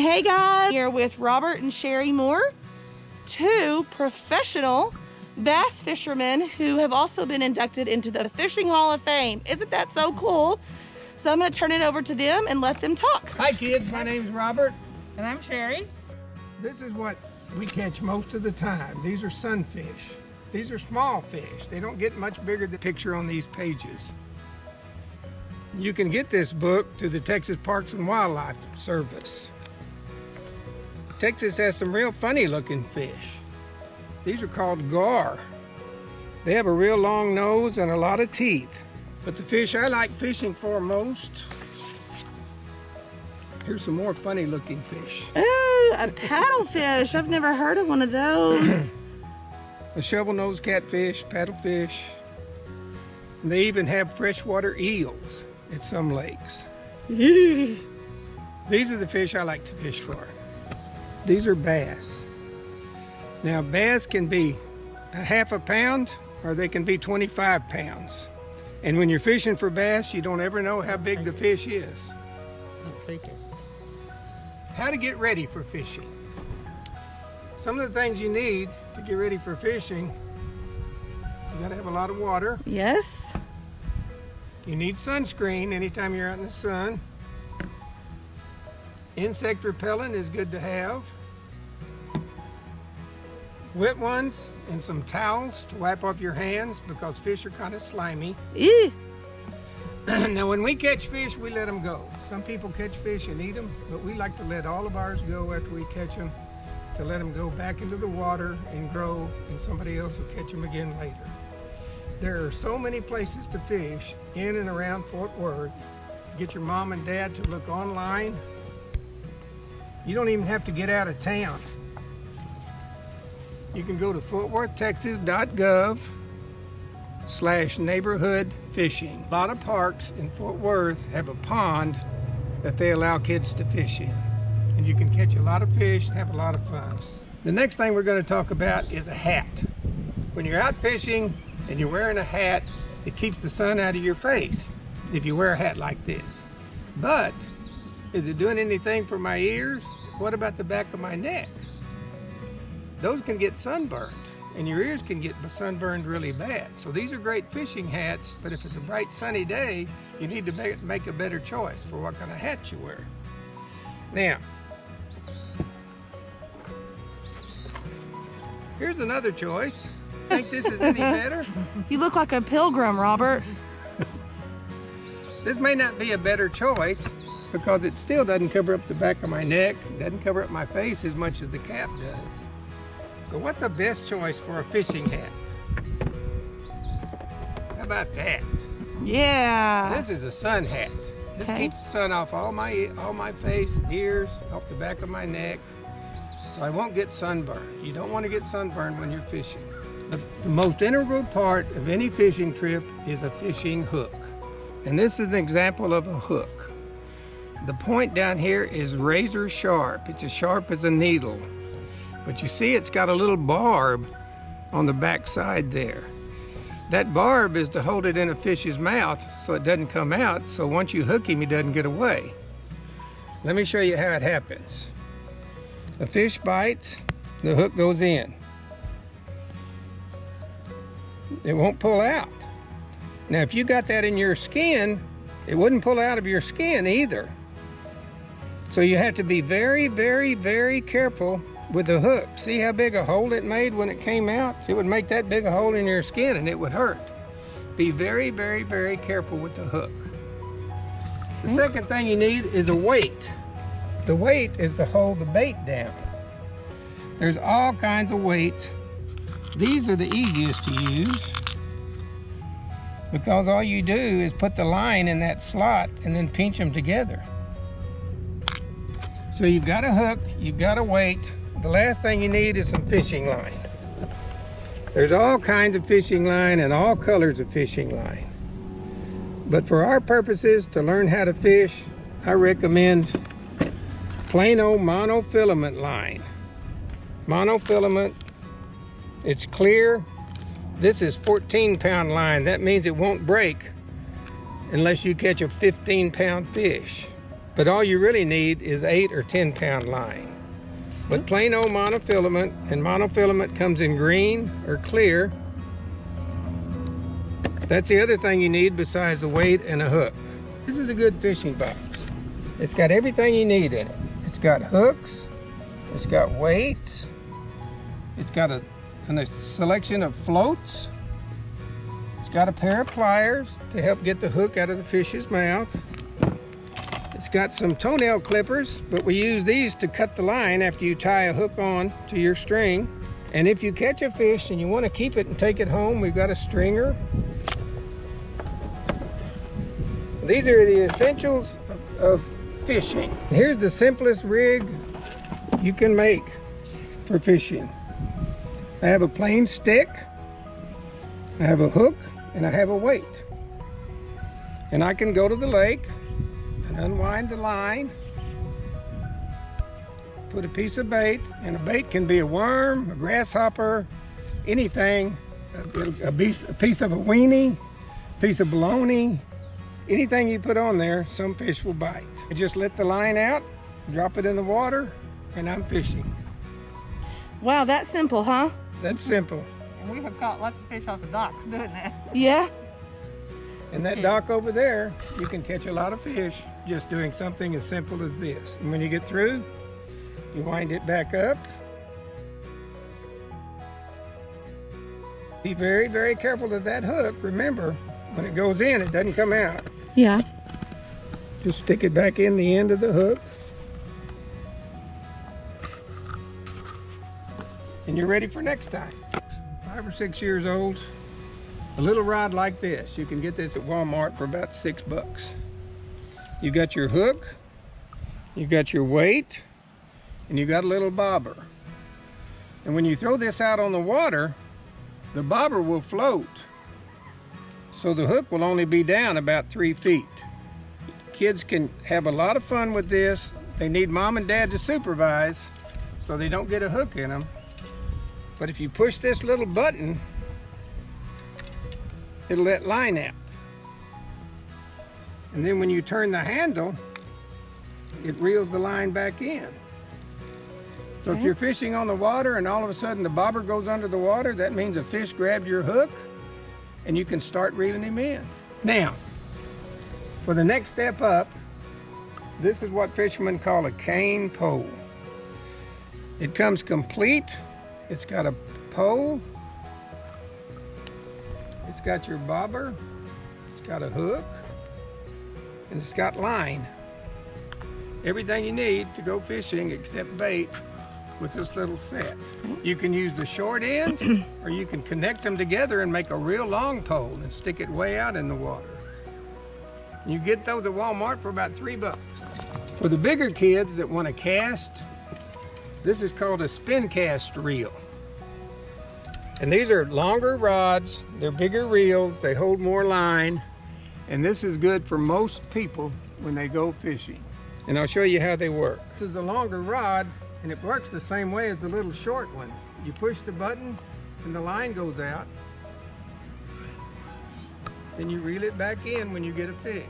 Hey guys, here with Robert and Sherri Moore, two professional bass fishermen who have also been inducted into the Fishing Hall of Fame. Isn't that so cool? So I'm going to turn it over to them and let them talk. Hi kids, my name's Robert. And I'm Sherri. This is what we catch most of the time. These are sunfish. These are small fish. They don't get much bigger than the picture on these pages. You can get this book through the Texas Parks and Wildlife Service. Texas has some real funny looking fish. These are called gar. They have a real long nose and a lot of teeth. But the fish I like fishing for most, here's some more funny looking fish. Ooh, a paddlefish. I've never heard of one of those. A shovel-nosed catfish, paddlefish. And they even have freshwater eels at some lakes. These are the fish I like to fish for. These are bass. Now bass can be a half a pound or they can be 25 pounds. And when you're fishing for bass, you don't ever know how big the fish is. How to get ready for fishing. Some of the things you need to get ready for fishing, you gotta have a lot of water. Yes. You need sunscreen anytime you're out in the sun. Insect repellent is good to have. Wet ones and some towels to wipe off your hands because fish are kind of slimy. Ew. Now when we catch fish, we let them go. Some people catch fish and eat them, but we like to let all of ours go after we catch them, to let them go back into the water and grow, and somebody else will catch them again later. There are so many places to fish in and around Fort Worth. Get your mom and dad to look online. You don't even have to get out of town. You can go to fortworthtexas.gov/neighborhood fishing. A lot of parks in Fort Worth have a pond that they allow kids to fish in. And you can catch a lot of fish and have a lot of fun. The next thing we're going to talk about is a hat. When you're out fishing and you're wearing a hat, it keeps the sun out of your face if you wear a hat like this. But is it doing anything for my ears? What about the back of my neck? Those can get sunburned, and your ears can get sunburned really bad. So these are great fishing hats, but if it's a bright sunny day, you need to make a better choice for what kind of hat you wear. Now, here's another choice. Think this is any better? You look like a pilgrim, Robert. This may not be a better choice because it still doesn't cover up the back of my neck, doesn't cover up my face as much as the cap does. So what's the best choice for a fishing hat? How about that? Yeah. This is a sun hat. This Okay. keeps the sun off all my face, ears, off the back of my neck, so I won't get sunburned. You don't want to get sunburned when you're fishing. The most integral part of any fishing trip is a fishing hook. And this is an example of a hook. The point down here is razor sharp. It's as sharp as a needle. But you see it's got a little barb on the back side there. That barb is to hold it in a fish's mouth so it doesn't come out, so once you hook him, he doesn't get away. Let me show you how it happens. A fish bites, the hook goes in. It won't pull out. Now if you got that in your skin, it wouldn't pull out of your skin either. So you have to be very, very, very careful with the hook. See how big a hole it made when it came out? It would make that big a hole in your skin and it would hurt. Be very, very, very careful with the hook. The second thing you need is a weight. The weight is to hold the bait down. There's all kinds of weights. These are the easiest to use because all you do is put the line in that slot and then pinch them together. So you've got a hook, you've got a weight. The last thing you need is some fishing line. There's all kinds of fishing line and all colors of fishing line. But for our purposes, to learn how to fish, I recommend plain old monofilament line. Monofilament, it's clear. This is 14-pound line. That means it won't break unless you catch a 15-pound fish. But all you really need is 8 or 10 pound line. But plain old monofilament, and monofilament comes in green or clear. That's the other thing you need besides a weight and a hook. This is a good fishing box. It's got everything you need in it. It's got hooks, it's got weights, it's got a selection of floats, it's got a pair of pliers to help get the hook out of the fish's mouth. It's got some toenail clippers, but we use these to cut the line after you tie a hook on to your string. And if you catch a fish and you want to keep it and take it home, we've got a stringer. These are the essentials of fishing. Here's the simplest rig you can make for fishing. I have a plain stick, I have a hook, and I have a weight. And I can go to the lake and unwind the line, put a piece of bait, and a bait can be a worm, a grasshopper, anything, a piece of a weenie, a piece of bologna, anything you put on there, some fish will bite. I just let the line out, drop it in the water, and I'm fishing. Wow, that's simple, huh? That's simple. And we have caught lots of fish off the docks doing that. Yeah. And that dock over there, you can catch a lot of fish just doing something as simple as this. And when you get through, you wind it back up. Be very, very careful of that hook. Remember, when it goes in, it doesn't come out. Yeah. Just stick it back in the end of the hook. And you're ready for next time. 5 or 6 years old, a little rod like this. You can get this at Walmart for about $6. You got your hook, you got your weight, and you got a little bobber. And when you throw this out on the water, the bobber will float. So the hook will only be down about 3 feet. Kids can have a lot of fun with this. They need mom and dad to supervise so they don't get a hook in them. But if you push this little button, it'll let line out. And then when you turn the handle, it reels the line back in. So if you're fishing on the water and all of a sudden the bobber goes under the water, that means a fish grabbed your hook and you can start reeling him in. Now, for the next step up, this is what fishermen call a cane pole. It comes complete. It's got a pole, it's got your bobber, it's got a hook, and it's got line. Everything you need to go fishing except bait with this little set. You can use the short end or you can connect them together and make a real long pole and stick it way out in the water. You get those at Walmart for about $3. For the bigger kids that want to cast, this is called a Spincast reel. And these are longer rods, they're bigger reels, they hold more line, and this is good for most people when they go fishing. And I'll show you how they work. This is a longer rod, and it works the same way as the little short one. You push the button, and the line goes out. Then you reel it back in when you get a fish.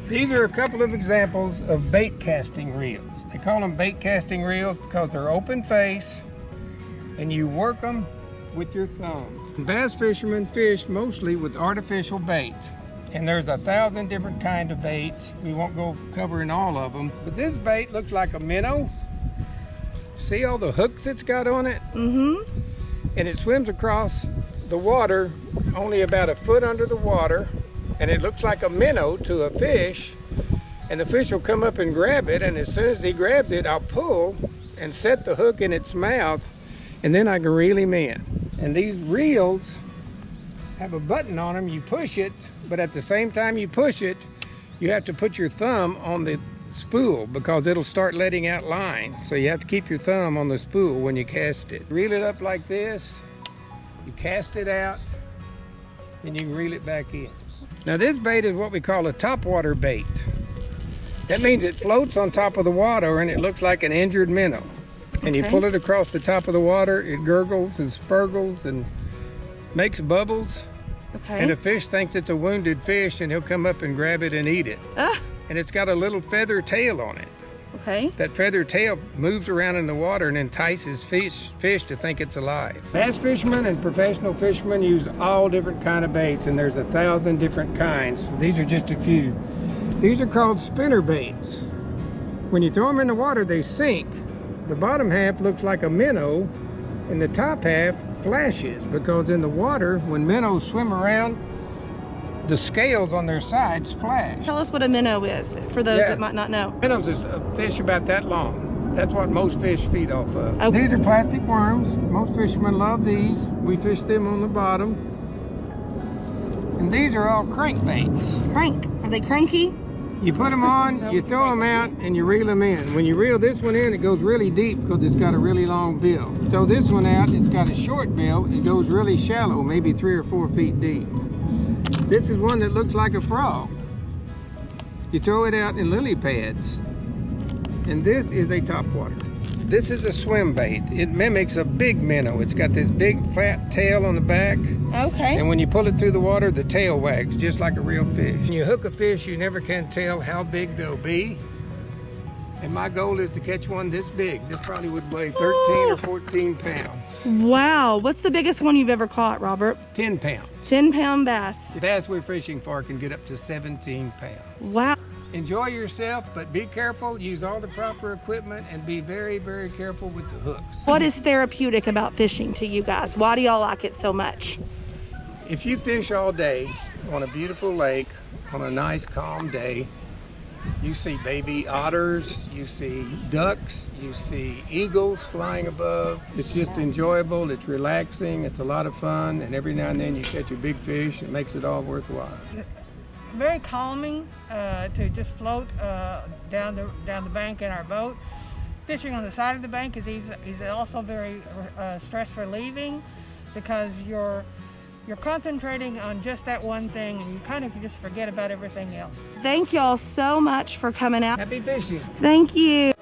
These are a couple of examples of bait casting reels. They call them bait casting reels because they're open face, and you work them with your thumb. Bass fishermen fish mostly with artificial bait, and there's 1,000 different kind of baits. We won't go covering all of them, but this bait looks like a minnow. See all the hooks it's got on it? Mm-hmm. And it swims across the water only about a foot under the water, and it looks like a minnow to a fish, and the fish will come up and grab it, and as soon as he grabs it, I'll pull and set the hook in its mouth, and then I can reel him in. And these reels have a button on them. You push it, but at the same time you push it, you have to put your thumb on the spool because it'll start letting out line. So you have to keep your thumb on the spool when you cast it. Reel it up like this, you cast it out, then you can reel it back in. Now this bait is what we call a topwater bait. That means it floats on top of the water and it looks like an injured minnow. And you pull it across the top of the water, it gurgles and spurgles and makes bubbles. Okay. And a fish thinks it's a wounded fish and he'll come up and grab it and eat it. and it's got a little feather tail on it. Okay. That feather tail moves around in the water and entices fish to think it's alive. Bass fishermen and professional fishermen use all different kind of baits, and there's 1,000 different kinds. These are just a few. These are called spinner baits. When you throw them in the water, they sink. The bottom half looks like a minnow, and the top half flashes, because in the water, when minnows swim around, the scales on their sides flash. Tell us what a minnow is, for those that might not know. Minnows is a fish about that long. That's what most fish feed off of. Okay. These are plastic worms. Most fishermen love these. We fish them on the bottom. And these are all crankbaits. Crank. Are they cranky? You put them on, you throw them out, and you reel them in. When you reel this one in, it goes really deep because it's got a really long bill. Throw this one out, it's got a short bill. It goes really shallow, maybe 3 or 4 feet deep. This is one that looks like a frog. You throw it out in lily pads. And this is a topwater. This is a swim bait. It mimics a big minnow. It's got this big flat tail on the back. Okay. And when you pull it through the water, the tail wags just like a real fish. When you hook a fish, you never can tell how big they'll be. And my goal is to catch one this big. This probably would weigh 13 or 14 pounds. Wow. What's the biggest one you've ever caught, Robert? 10 pounds. 10-pound bass. The bass we're fishing for can get up to 17 pounds. Wow. Enjoy yourself, but be careful. Use all the proper equipment and be very, very careful with the hooks. What is therapeutic about fishing to you guys? Why do y'all like it so much? If you fish all day on a beautiful lake, on a nice calm day, you see baby otters, you see ducks, you see eagles flying above. It's just enjoyable, it's relaxing, it's a lot of fun, and every now and then you catch a big fish. It makes it all worthwhile. Very calming to just float down the bank in our boat. Fishing on the side of the bank is also very stress relieving, because you're concentrating on just that one thing, and you kind of just forget about everything else. Thank y'all so much for coming out. Happy fishing. Thank you.